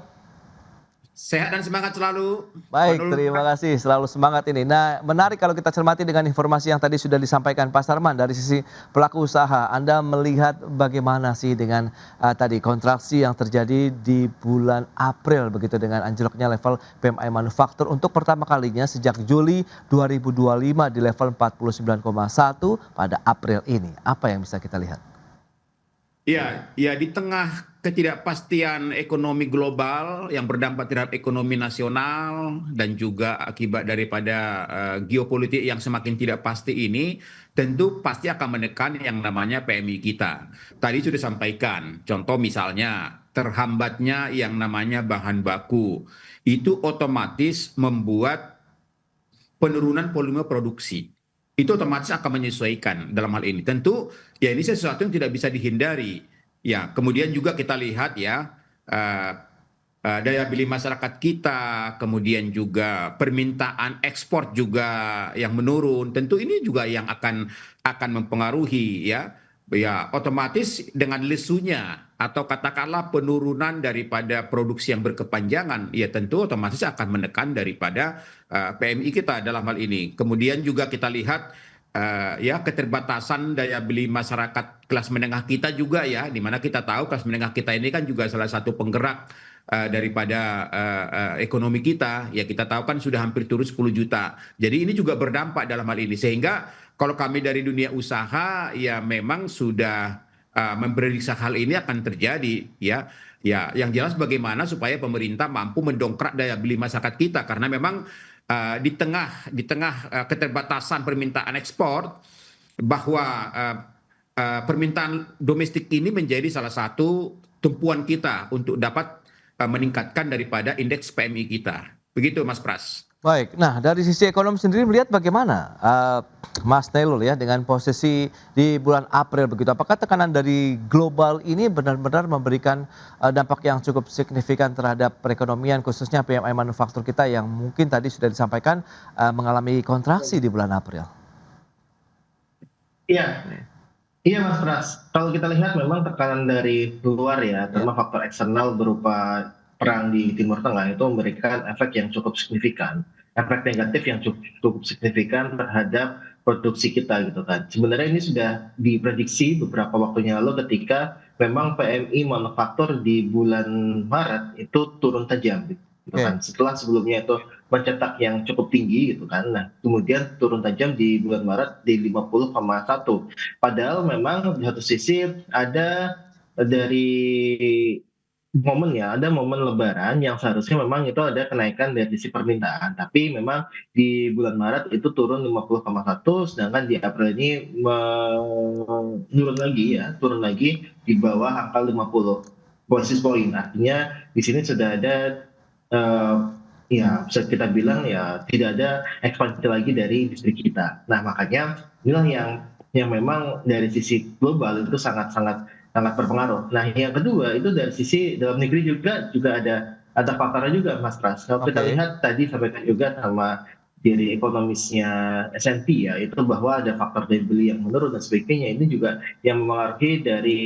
Sehat dan semangat selalu. Baik, Menurut terima kasih. Selalu semangat ini. Nah, menarik kalau kita cermati dengan informasi yang tadi sudah disampaikan Pak Sarman dari sisi pelaku usaha. Anda melihat bagaimana sih dengan tadi kontraksi yang terjadi di bulan April begitu dengan anjloknya level PMI manufaktur untuk pertama kalinya sejak Juli 2025 di level 49,1 pada April ini. Apa yang bisa kita lihat? ya di tengah ketidakpastian ekonomi global yang berdampak terhadap ekonomi nasional dan juga akibat daripada geopolitik yang semakin tidak pasti ini, tentu pasti akan menekan yang namanya PMI kita. Tadi sudah disampaikan, contoh misalnya terhambatnya yang namanya bahan baku, itu otomatis membuat penurunan volume produksi. Itu otomatis akan menyesuaikan dalam hal ini. Tentu ya ini sesuatu yang tidak bisa dihindari. Ya, kemudian juga kita lihat ya daya beli masyarakat kita, kemudian juga permintaan ekspor juga yang menurun. Tentu ini juga yang akan mempengaruhi ya. Ya, otomatis dengan lesunya atau katakanlah penurunan daripada produksi yang berkepanjangan, ya tentu otomatis akan menekan daripada PMI kita dalam hal ini. Kemudian juga kita lihat ya keterbatasan daya beli masyarakat kelas menengah kita juga ya, di mana kita tahu kelas menengah kita ini kan juga salah satu penggerak daripada ekonomi kita. Ya kita tahu kan sudah hampir turun 10 juta. Jadi ini juga berdampak dalam hal ini, sehingga kalau kami dari dunia usaha ya memang sudah memprediksi hal ini akan terjadi ya. Ya, yang jelas bagaimana supaya pemerintah mampu mendongkrak daya beli masyarakat kita, karena memang di tengah keterbatasan permintaan ekspor, bahwa permintaan domestik ini menjadi salah satu tumpuan kita untuk dapat meningkatkan daripada indeks PMI kita. Begitu Mas Pras. Baik, nah dari sisi ekonomi sendiri melihat bagaimana Mas Nailul ya dengan posisi di bulan April begitu. Apakah tekanan dari global ini benar-benar memberikan dampak yang cukup signifikan terhadap perekonomian khususnya PMI manufaktur kita yang mungkin tadi sudah disampaikan mengalami kontraksi di bulan April? Iya, iya Mas Pras. Kalau kita lihat memang tekanan dari luar ya, terutama faktor eksternal berupa perang di Timur Tengah itu memberikan efek yang cukup signifikan, efek negatif yang cukup signifikan terhadap produksi kita gitu kan. Sebenarnya ini sudah diprediksi beberapa waktunya lalu ketika memang PMI manufaktur di bulan Maret itu turun tajam gitu kan. Setelah sebelumnya itu mencetak yang cukup tinggi gitu kan. Nah, kemudian turun tajam di bulan Maret di 50,1. Padahal memang di satu sisi ada dari ada momen lebaran yang seharusnya memang itu ada kenaikan dari sisi permintaan, tapi memang di bulan Maret itu turun 50,1, sedangkan di April ini turun lagi di bawah angka 50 basis point. Artinya di sini sudah ada ya bisa kita bilang ya tidak ada ekspansi lagi dari industri kita. Nah, makanya inilah yang memang dari sisi global itu sangat berpengaruh. Nah, yang kedua itu dari sisi dalam negeri juga ada faktornya juga Mas Pras. Kalau kita lihat tadi sampaikan juga sama dari ekonomisnya S&P ya, itu bahwa ada faktor daya beli yang menurun dan sebagainya. Ini juga yang mempengaruhi dari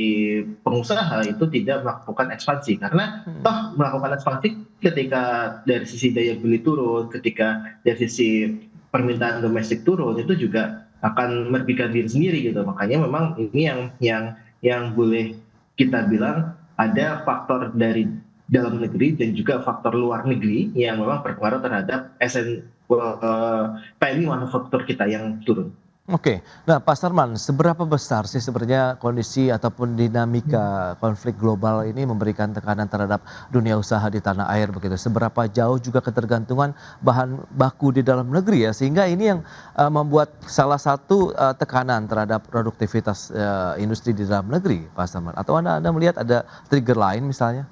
pengusaha itu tidak melakukan ekspansi, karena toh melakukan ekspansi ketika dari sisi daya beli turun, ketika dari sisi permintaan domestik turun, itu juga akan merugikan diri sendiri gitu. Makanya memang ini yang boleh kita bilang ada faktor dari dalam negeri dan juga faktor luar negeri yang memang berpengaruh terhadap PMI manufaktur kita yang turun. Oke, nah Pak Sarman, seberapa besar sih sebenarnya kondisi ataupun dinamika konflik global ini memberikan tekanan terhadap dunia usaha di tanah air begitu? Seberapa jauh juga ketergantungan bahan baku di dalam negeri ya, sehingga ini yang membuat salah satu tekanan terhadap produktivitas industri di dalam negeri, Pak Sarman? Atau Anda melihat ada trigger lain misalnya?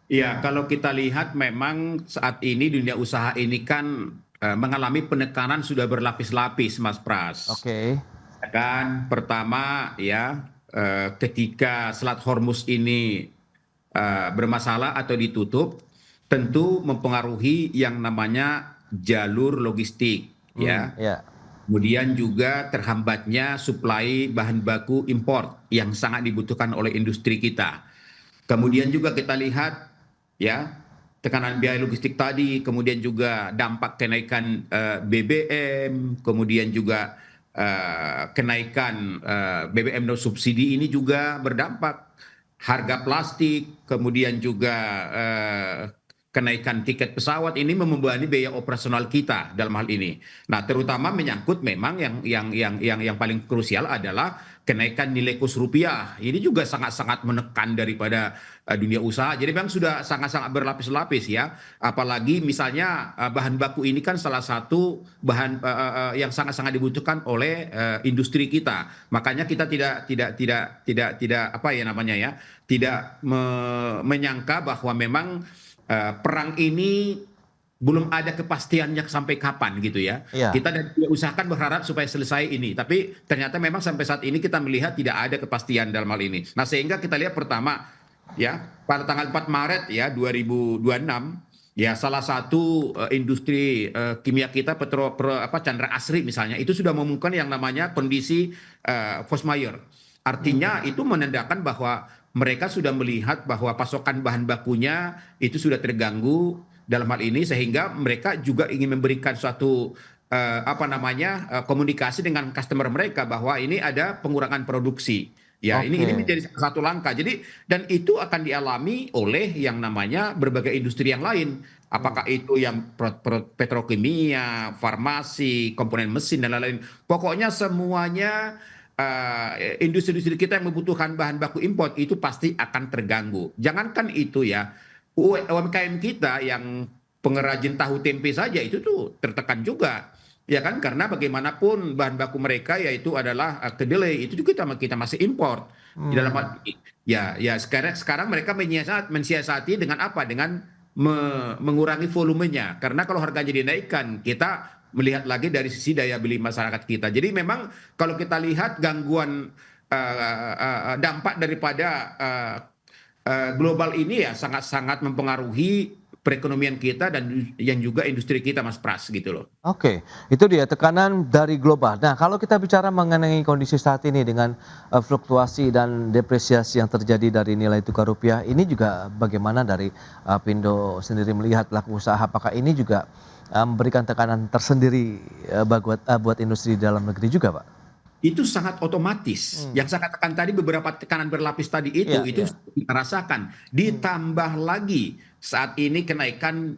Ya, kalau kita lihat memang saat ini dunia usaha ini kan mengalami penekanan sudah berlapis-lapis, Mas Pras. Oke, Ya kan, pertama ya ketika Selat Hormuz ini bermasalah atau ditutup, tentu mempengaruhi yang namanya jalur logistik, ya. ya, Kemudian juga terhambatnya suplai bahan baku import yang sangat dibutuhkan oleh industri kita. Kemudian juga kita lihat ya tekanan biaya logistik tadi, kemudian juga dampak kenaikan BBM, kemudian juga kenaikan BBM non subsidi ini juga berdampak harga plastik, kemudian juga kenaikan tiket pesawat ini membebani biaya operasional kita dalam hal ini. Nah, terutama menyangkut memang yang paling krusial adalah kenaikan nilai kurs rupiah. Ini juga sangat-sangat menekan daripada dunia usaha. Jadi memang sudah sangat-sangat berlapis-lapis ya. Apalagi misalnya bahan baku ini kan salah satu bahan yang sangat-sangat dibutuhkan oleh industri kita. Makanya kita tidak apa ya namanya ya, tidak menyangka bahwa memang perang ini belum ada kepastiannya sampai kapan gitu ya. iya. Kita dan usahakan berharap supaya selesai ini, tapi ternyata memang sampai saat ini kita melihat tidak ada kepastian dalam hal ini. Nah, sehingga kita lihat pertama ya pada tanggal 4 Maret ya 2026 ya salah satu industri kimia kita Chandra Asri misalnya itu sudah mengumumkan yang namanya kondisi force majeure. Artinya itu menandakan bahwa mereka sudah melihat bahwa pasokan bahan bakunya itu sudah terganggu dalam hal ini sehingga mereka juga ingin memberikan suatu komunikasi dengan customer mereka bahwa ini ada pengurangan produksi. Ya, ini Oke. menjadi salah satu langkah. Jadi dan itu akan dialami oleh yang namanya berbagai industri yang lain. Apakah itu yang petrokimia, farmasi, komponen mesin dan lain-lain. Pokoknya semuanya industri-industri kita yang membutuhkan bahan baku import itu pasti akan terganggu. Jangankan itu ya, UMKM kita yang pengrajin tahu tempe saja itu tuh tertekan juga. Ya kan karena bagaimanapun bahan baku mereka yaitu adalah kedelai itu juga kita masih import di dalam hal ini. Ya sekarang mereka mensiasati dengan apa? Dengan mengurangi volumenya. Karena kalau harganya dinaikkan, kita melihat lagi dari sisi daya beli masyarakat kita. Jadi memang kalau kita lihat gangguan dampak daripada global ini ya sangat-sangat mempengaruhi perekonomian kita dan yang juga industri kita Mas Pras gitu loh. Oke, itu dia tekanan dari global. Nah, kalau kita bicara mengenai kondisi saat ini dengan fluktuasi dan depresiasi yang terjadi dari nilai tukar rupiah, ini juga bagaimana dari Pindo sendiri melihat pelaku usaha? Apakah ini juga memberikan tekanan tersendiri buat industri di dalam negeri juga, Pak? Itu sangat otomatis. Yang saya katakan tadi beberapa tekanan berlapis tadi Iya, itu iya. kita rasakan. Ditambah lagi saat ini kenaikan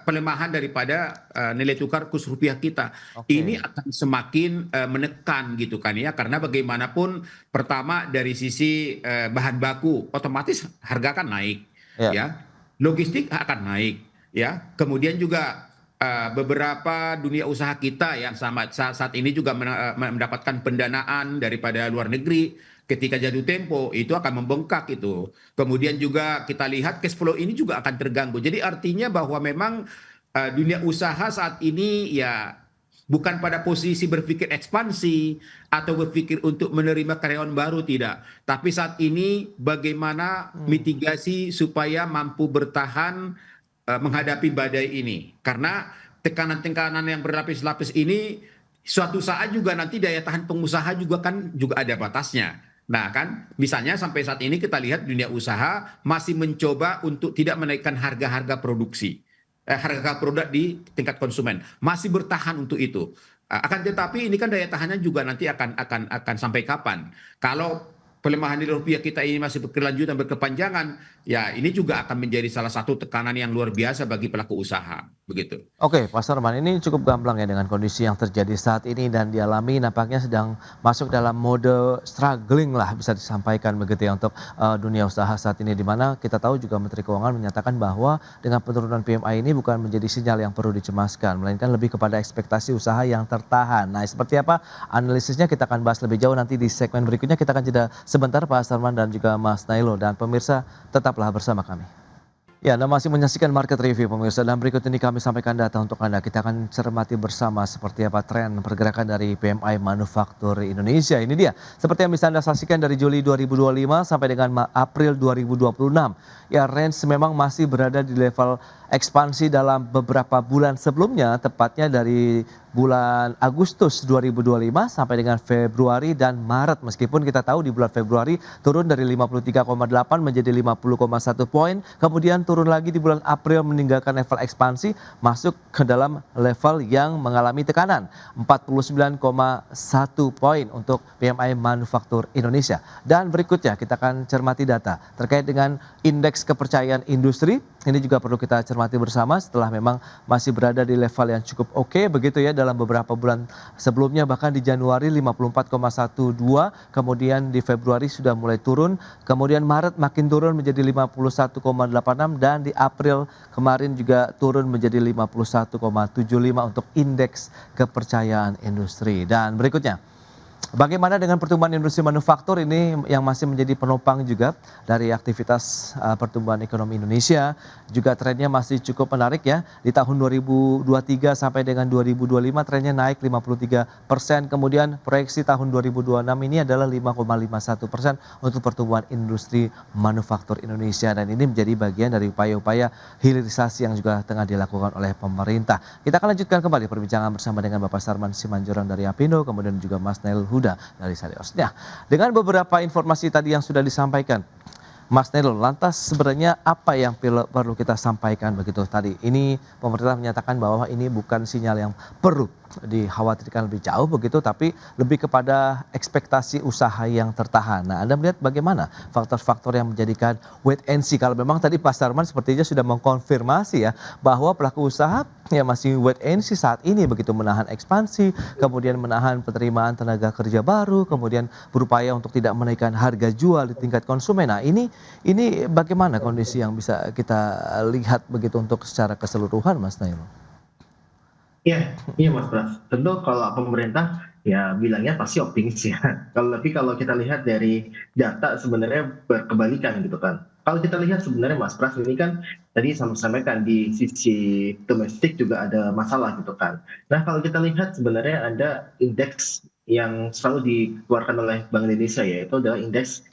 pelemahan daripada nilai tukar kurs rupiah kita. Oke. Ini akan semakin menekan gitu kan ya. Karena bagaimanapun pertama dari sisi bahan baku otomatis harga akan naik Ya. ya. Logistik akan naik ya. Kemudian juga beberapa dunia usaha kita yang saat ini juga mendapatkan pendanaan daripada luar negeri ketika jatuh tempo itu akan membengkak itu. Kemudian juga kita lihat cash flow ini juga akan terganggu. Jadi artinya bahwa memang dunia usaha saat ini ya bukan pada posisi berpikir ekspansi atau berpikir untuk menerima karyawan baru tidak. Tapi saat ini bagaimana mitigasi supaya mampu bertahan menghadapi badai ini. Karena tekanan-tekanan yang berlapis-lapis ini suatu saat juga nanti daya tahan pengusaha juga ada batasnya. Nah kan misalnya sampai saat ini kita lihat dunia usaha masih mencoba untuk tidak menaikkan harga-harga produksi. Harga produk di tingkat konsumen masih bertahan untuk itu. Akan tetapi ini kan daya tahannya juga nanti akan sampai kapan? Kalau pelemahan nilai rupiah kita ini masih berkelanjutan berkepanjangan, ya ini juga akan menjadi salah satu tekanan yang luar biasa bagi pelaku usaha, begitu. Oke, Pak Sarman, ini cukup gamblang ya dengan kondisi yang terjadi saat ini dan dialami nampaknya sedang masuk dalam mode struggling lah bisa disampaikan begitu ya untuk dunia usaha saat ini, di mana kita tahu juga Menteri Keuangan menyatakan bahwa dengan penurunan PMI ini bukan menjadi sinyal yang perlu dicemaskan, melainkan lebih kepada ekspektasi usaha yang tertahan. Nah, seperti apa analisisnya kita akan bahas lebih jauh nanti di segmen berikutnya. Kita akan jeda sebentar Pak Sarman dan juga Mas Nailo, dan pemirsa tetaplah bersama kami. Ya, Anda masih menyaksikan Market Review pemirsa, dan berikut ini kami sampaikan data untuk Anda. Kita akan cermati bersama seperti apa tren pergerakan dari PMI manufaktur Indonesia. Ini dia, seperti yang bisa Anda saksikan dari Juli 2025 sampai dengan April 2026. Ya, range memang masih berada di level ekspansi dalam beberapa bulan sebelumnya, tepatnya dari bulan Agustus 2025 sampai dengan Februari dan Maret. Meskipun kita tahu di bulan Februari turun dari 53,8 menjadi 50,1 poin, kemudian turun lagi di bulan April meninggalkan level ekspansi, masuk ke dalam level yang mengalami tekanan 49,1 poin untuk PMI manufaktur Indonesia. Dan berikutnya kita akan cermati data terkait dengan indeks kepercayaan industri. Ini juga perlu kita cermati bersama setelah memang masih berada di level yang cukup oke begitu ya dalam beberapa bulan sebelumnya, bahkan di Januari 54,12, kemudian di Februari sudah mulai turun, kemudian Maret makin turun menjadi 51,86, dan di April kemarin juga turun menjadi 51,75 untuk indeks kepercayaan industri. Dan berikutnya, bagaimana dengan pertumbuhan industri manufaktur ini yang masih menjadi penopang juga dari aktivitas pertumbuhan ekonomi Indonesia, juga trennya masih cukup menarik ya. Di tahun 2023 sampai dengan 2025 trennya naik 53%, kemudian proyeksi tahun 2026 ini adalah 5,51% untuk pertumbuhan industri manufaktur Indonesia, dan ini menjadi bagian dari upaya-upaya hilirisasi yang juga tengah dilakukan oleh pemerintah. Kita akan lanjutkan kembali perbincangan bersama dengan Bapak Sarman Simanjorang dari Apindo, kemudian juga Mas Nail Huda dari Salios. Nah, dengan beberapa informasi tadi yang sudah disampaikan, Mas Nail, lantas sebenarnya apa yang perlu kita sampaikan begitu tadi? Ini pemerintah menyatakan bahwa ini bukan sinyal yang perlu dikhawatirkan lebih jauh begitu, tapi lebih kepada ekspektasi usaha yang tertahan. Nah, Anda melihat bagaimana faktor-faktor yang menjadikan wait and see? Kalau memang tadi Pak Sarman sepertinya sudah mengkonfirmasi ya bahwa pelaku usaha ya masih wait and see saat ini begitu, menahan ekspansi, kemudian menahan penerimaan tenaga kerja baru, kemudian berupaya untuk tidak menaikkan harga jual di tingkat konsumen. Nah, ini bagaimana kondisi yang bisa kita lihat begitu untuk secara keseluruhan, Mas Nail? Iya, iya Mas Pras. Tentu kalau pemerintah ya bilangnya pasti optimis ya. Kalau kita lihat dari data sebenarnya berkebalikan gitu kan. Kalau kita lihat sebenarnya Mas Pras ini kan tadi sampaikan di sisi domestik juga ada masalah gitu kan. Nah, kalau kita lihat sebenarnya ada indeks yang selalu dikeluarkan oleh Bank Indonesia, yaitu adalah indeks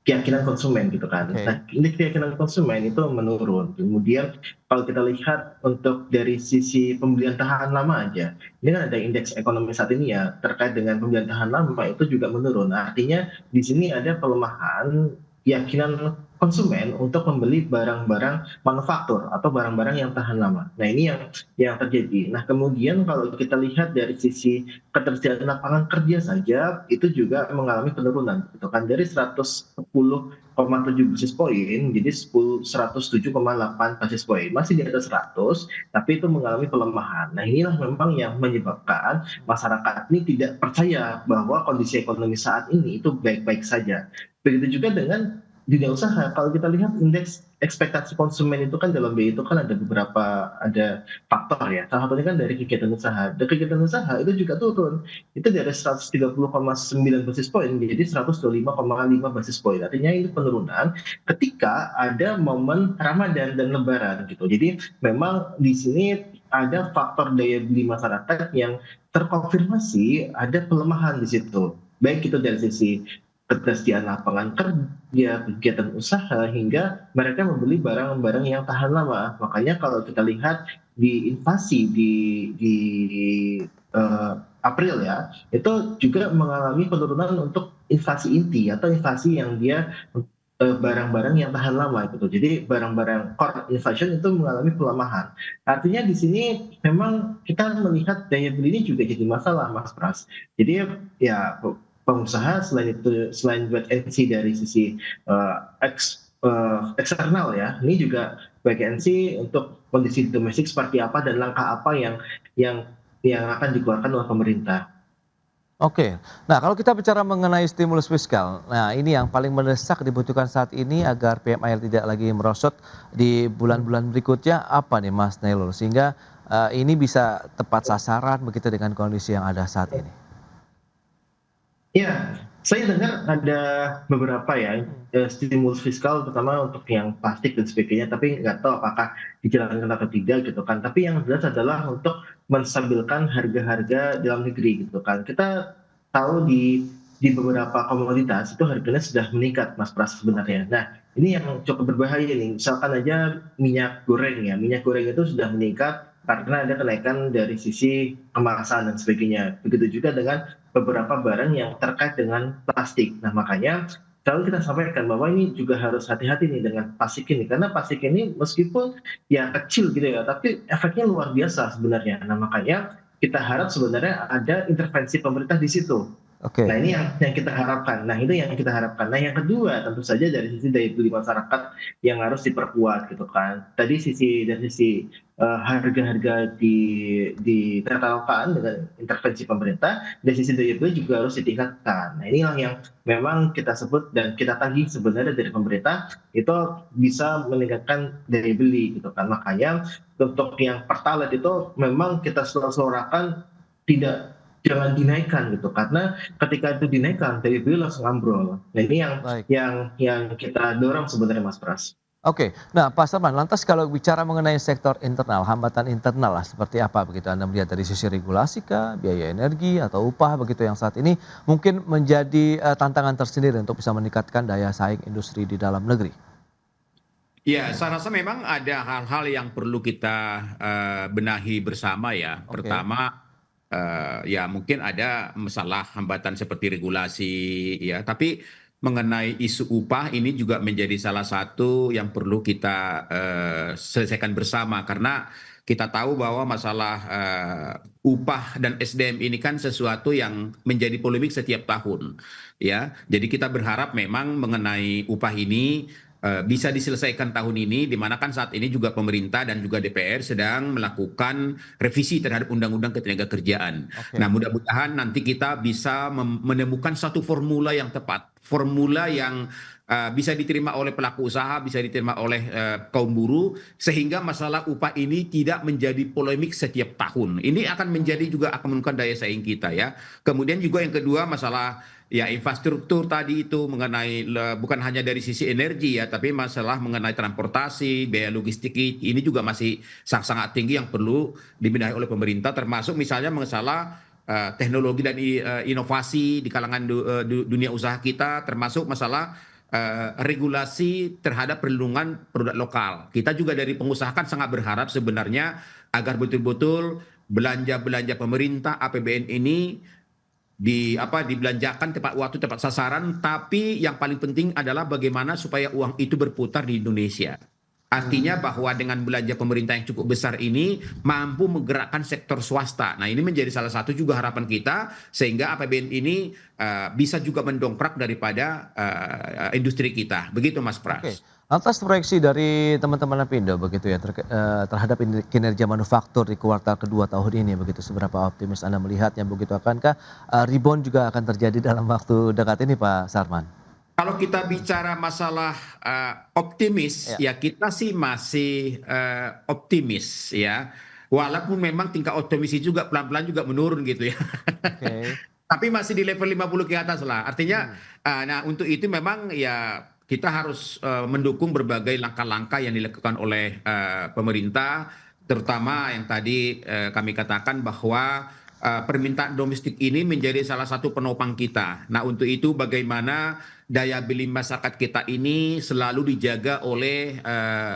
keyakinan konsumen gitu kan. Oke. Nah, indeks keyakinan konsumen itu menurun. Kemudian kalau kita lihat untuk dari sisi pembelian tahan lama aja, ini kan ada indeks ekonomi saat ini ya terkait dengan pembelian tahan lama itu juga menurun. Artinya di sini ada pelemahan keyakinan konsumen untuk membeli barang-barang manufaktur atau barang-barang yang tahan lama. Nah, ini yang terjadi. Nah, kemudian kalau kita lihat dari sisi ketersediaan lapangan kerja saja itu juga mengalami penurunan gitu kan, dari 110,7 basis point jadi 107,8 basis point, masih di atas 100 tapi itu mengalami pelemahan. Nah, inilah memang yang menyebabkan masyarakat ini tidak percaya bahwa kondisi ekonomi saat ini itu baik-baik saja. Begitu juga dengan dunia usaha. Kalau kita lihat indeks ekspektasi konsumen itu kan dalam BI itu kan ada faktor ya. Salah satunya kan dari kegiatan usaha. Dan kegiatan usaha itu juga turun. Itu dari 130,9 basis point jadi 125,5 basis point. Artinya ini penurunan ketika ada momen Ramadan dan Lebaran gitu. Jadi memang di sini ada faktor daya beli masyarakat yang terkonfirmasi ada pelemahan di situ. Baik itu dari sisi ketersediaan lapangan kerja, kegiatan usaha, hingga mereka membeli barang-barang yang tahan lama. Makanya kalau kita lihat di inflasi di April ya, itu juga mengalami penurunan untuk inflasi inti atau inflasi yang dia barang-barang yang tahan lama gitu. Jadi barang-barang core inflation itu mengalami pelemahan. Artinya di sini memang kita melihat daya beli ini juga jadi masalah, Mas Pras. Jadi ya pengusaha, selain wait and see dari sisi eksternal ya, ini juga wait and see untuk kondisi domestik seperti apa dan langkah apa yang akan dikeluarkan oleh pemerintah. Oke, nah kalau kita bicara mengenai stimulus fiskal, nah ini yang paling mendesak dibutuhkan saat ini agar PMI tidak lagi merosot di bulan-bulan berikutnya apa nih Mas Nailul sehingga ini bisa tepat sasaran begitu dengan kondisi yang ada saat ini. Ya, saya dengar ada beberapa ya stimulus fiskal terutama untuk yang plastik dan sebagainya, tapi nggak tahu apakah dijalankan atau tidak gitu kan. Tapi yang jelas adalah untuk menstabilkan harga-harga dalam negeri gitu kan. Kita tahu di beberapa komoditas itu harganya sudah meningkat Mas Pras sebenarnya. Nah, ini yang cukup berbahaya nih. Misalkan aja minyak goreng ya, minyak goreng itu sudah meningkat karena ada kenaikan dari sisi kemasan dan sebagainya. Begitu juga dengan beberapa barang yang terkait dengan plastik. Nah, makanya selalu kita sampaikan bahwa ini juga harus hati-hati nih dengan plastik ini, karena plastik ini meskipun ya kecil gitu ya, tapi efeknya luar biasa sebenarnya. Nah, makanya kita harap sebenarnya ada intervensi pemerintah di situ. Oke. Nah, ini yang kita harapkan. Nah, itu yang kita harapkan. Nah, yang kedua tentu saja dari sisi daya beli masyarakat yang harus diperkuat gitu kan. Tadi dari sisi harga-harga ditertawakan dengan intervensi pemerintah, dari sisi daya beli juga harus ditingkatkan. Nah, inilah yang memang kita sebut dan kita tagih sebenarnya dari pemerintah itu bisa meningkatkan daya beli gitu kan. Makanya untuk yang pertalite itu memang kita suarakan jangan dinaikkan gitu, karena ketika itu dinaikkan daya beli langsung ambrol. Nah, ini Baik. yang kita dorong sebenarnya Mas Pras. Oke, nah Pak Sarman, lantas kalau bicara mengenai sektor internal, hambatan internal lah seperti apa begitu Anda melihat dari sisi regulasi kah, biaya energi atau upah begitu yang saat ini mungkin menjadi tantangan tersendiri untuk bisa meningkatkan daya saing industri di dalam negeri? Ya, saya rasa memang ada hal-hal yang perlu kita benahi bersama ya. Oke. Pertama, ya mungkin ada masalah hambatan seperti regulasi ya, tapi mengenai isu upah ini juga menjadi salah satu yang perlu kita selesaikan bersama karena kita tahu bahwa masalah upah dan SDM ini kan sesuatu yang menjadi polemik setiap tahun ya. Jadi kita berharap memang mengenai upah ini bisa diselesaikan tahun ini, di mana kan saat ini juga pemerintah dan juga DPR sedang melakukan revisi terhadap Undang-Undang Ketenagakerjaan. Oke. Nah, mudah-mudahan nanti kita bisa menemukan satu formula yang tepat, formula yang bisa diterima oleh pelaku usaha, bisa diterima oleh kaum buruh, sehingga masalah upah ini tidak menjadi polemik setiap tahun. Ini akan menjadi juga akan menurunkan daya saing kita ya. Kemudian juga yang kedua masalah ya infrastruktur tadi itu mengenai bukan hanya dari sisi energi ya, tapi masalah mengenai transportasi, biaya logistik ini juga masih sangat tinggi yang perlu dibenahi oleh pemerintah, termasuk misalnya masalah teknologi dan inovasi di kalangan dunia usaha kita, termasuk masalah regulasi terhadap perlindungan produk lokal. Kita juga dari pengusaha kan sangat berharap sebenarnya agar betul-betul belanja-belanja pemerintah APBN ini dibelanjakan tepat waktu, tepat sasaran, tapi yang paling penting adalah bagaimana supaya uang itu berputar di Indonesia. Artinya bahwa dengan belanja pemerintah yang cukup besar ini mampu menggerakkan sektor swasta. Nah, ini menjadi salah satu juga harapan kita sehingga APBN ini bisa juga mendongkrak daripada industri kita. Begitu Mas Pras. Oke. Lantas proyeksi dari teman-teman Apindo begitu ya terhadap kinerja manufaktur di kuartal kedua tahun ini begitu seberapa optimis Anda melihatnya begitu akankah rebound juga akan terjadi dalam waktu dekat ini Pak Sarman? Kalau kita bicara masalah optimis, ya kita sih masih optimis ya. Walaupun memang tingkat optimis juga pelan-pelan juga menurun gitu ya. Oke. Tapi masih di level 50 ke atas lah. Artinya, nah untuk itu memang ya kita harus mendukung berbagai langkah-langkah yang dilakukan oleh pemerintah, terutama yang tadi kami katakan bahwa permintaan domestik ini menjadi salah satu penopang kita. Nah, untuk itu bagaimana daya beli masyarakat kita ini selalu dijaga oleh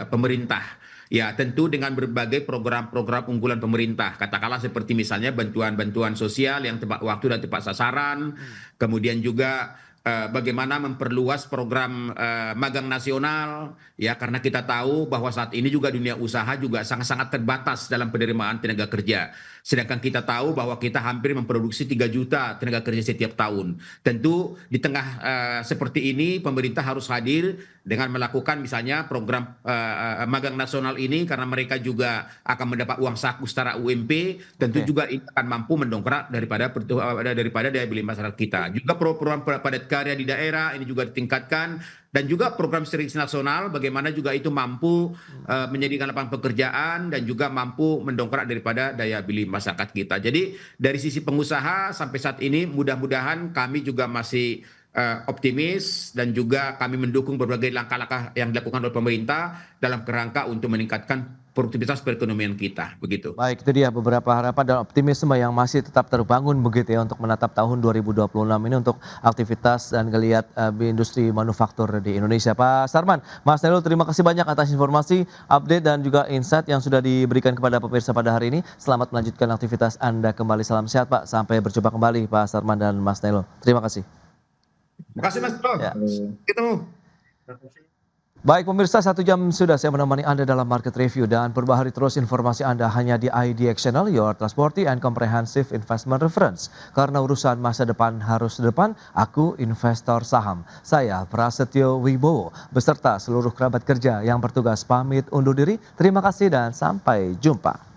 pemerintah. Ya, tentu dengan berbagai program-program unggulan pemerintah. Katakanlah seperti misalnya bantuan-bantuan sosial yang tepat waktu dan tepat sasaran. Kemudian juga bagaimana memperluas program magang nasional, ya, karena kita tahu bahwa saat ini juga dunia usaha juga sangat-sangat terbatas dalam penerimaan tenaga kerja. Sedangkan kita tahu bahwa kita hampir memproduksi 3 juta tenaga kerja setiap tahun. Tentu di tengah seperti ini pemerintah harus hadir dengan melakukan misalnya program magang nasional ini, karena mereka juga akan mendapat uang saku setara UMP, tentu juga ini akan mampu mendongkrak daripada daya beli masyarakat kita. Juga program padat karya di daerah ini juga ditingkatkan, dan juga program seleksi nasional bagaimana juga itu mampu menjadikan lapangan pekerjaan dan juga mampu mendongkrak daripada daya beli masyarakat kita. Jadi dari sisi pengusaha sampai saat ini mudah-mudahan kami juga masih optimis, dan juga kami mendukung berbagai langkah-langkah yang dilakukan oleh pemerintah dalam kerangka untuk meningkatkan produktivitas perekonomian kita, begitu. Baik, itu dia beberapa harapan dan optimisme yang masih tetap terbangun begitu ya untuk menatap tahun 2026 ini untuk aktivitas dan geliat industri manufaktur di Indonesia. Pak Sarman, Mas Nailul, terima kasih banyak atas informasi, update dan juga insight yang sudah diberikan kepada pemirsa pada hari ini. Selamat melanjutkan aktivitas Anda kembali. Salam sehat Pak, sampai berjumpa kembali Pak Sarman dan Mas Nailul. Terima kasih. Terima kasih Mas Bro. Ya. Ketemu. Baik pemirsa, 1 jam sudah saya menemani Anda dalam Market Review, dan perbaharui terus informasi Anda hanya di IDX Channel, Your Trustworthy and Comprehensive Investment Reference. Karena urusan masa depan harus depan, aku investor saham. Saya Prasetyo Wibowo beserta seluruh kerabat kerja yang bertugas pamit undur diri. Terima kasih dan sampai jumpa.